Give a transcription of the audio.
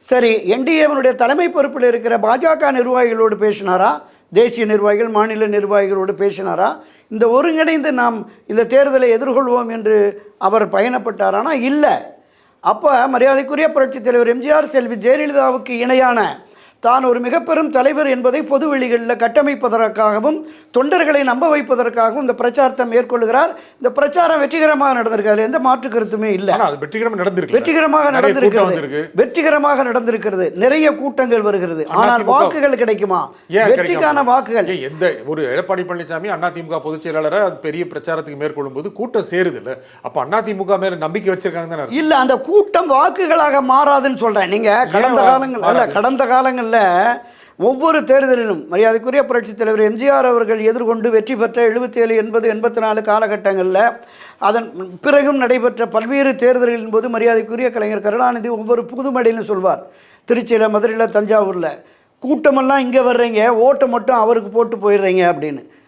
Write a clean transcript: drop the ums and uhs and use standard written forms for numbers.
சரி, என்டிஏவினுடைய தலைமை பொறுப்பில் இருக்கிற பாஜக நிர்வாகிகளோடு பேசினாரா? தேசிய நிர்வாகிகள், மாநில நிர்வாகிகளோடு பேசினாரா? இந்த ஒருங்கிணைந்து நாம் இந்த தேர்தலை எதிர்கொள்வோம் என்று அவர் பயணப்பட்டாரானா? இல்லை. அப்போ மரியாதைக்குரிய புரட்சித் தலைவர் எம்ஜிஆர் செல்வி ஜெயலலிதாவுக்கு இணையான தான் ஒரு மிக பெரும் தலைவர் என்பதை பொது வெளிகளில் கட்டமைப்பதற்காகவும் தொண்டர்களை நம்ப வைப்பதற்காகவும் இந்த பிரச்சாரத்தை மேற்கொள்கிறார். இந்த பிரச்சாரம் வெற்றிகரமாக நடந்திருக்காரு, எந்த மாற்று கருத்துமே இல்லை. வெற்றிகரமாக நடந்திருக்கிறது, வெற்றிகரமாக நடந்திருக்கிறது. நிறைய கூட்டங்கள் வருகிறது, ஆனால் வாக்குகள் கிடைக்குமா? வெற்றிக்கான வாக்குகள் எந்த ஒரு எடப்பாடி பழனிசாமி அதிமுக பொதுச் செயலாளரை பெரிய பிரச்சாரத்துக்கு மேற்கொள்ளும் போது கூட்டம் சேருது இல்ல, அப்ப அதிமுக மேல நம்பிக்கை வச்சிருக்காங்க இல்ல. அந்த கூட்டம் வாக்குகளாக மாறாதுன்னு சொல்றேன். நீங்க கடந்த காலங்கள் ஒவ்வொரு தேர்தலிலும் மரியாதைக்குரிய புரட்சித் தலைவர் எம்ஜிஆர் அவர்கள் எதிர்கொண்டு வெற்றி பெற்ற 77, 80, 84 காலகட்டங்களில் அதன் பிறகும் நடைபெற்ற பல்வேறு தேர்தல்களின் போது மரியாதைக்குரிய கலைஞர் கருணாநிதி ஒவ்வொரு புதுமடையிலும் சொல்வார், திருச்சியில், மதுரையில், தஞ்சாவூரில் கூட்டமெல்லாம் இங்கே வர்றீங்க, ஓட்டை மட்டும் அவருக்கு போட்டு போயிடுறீங்க அப்படின்னு.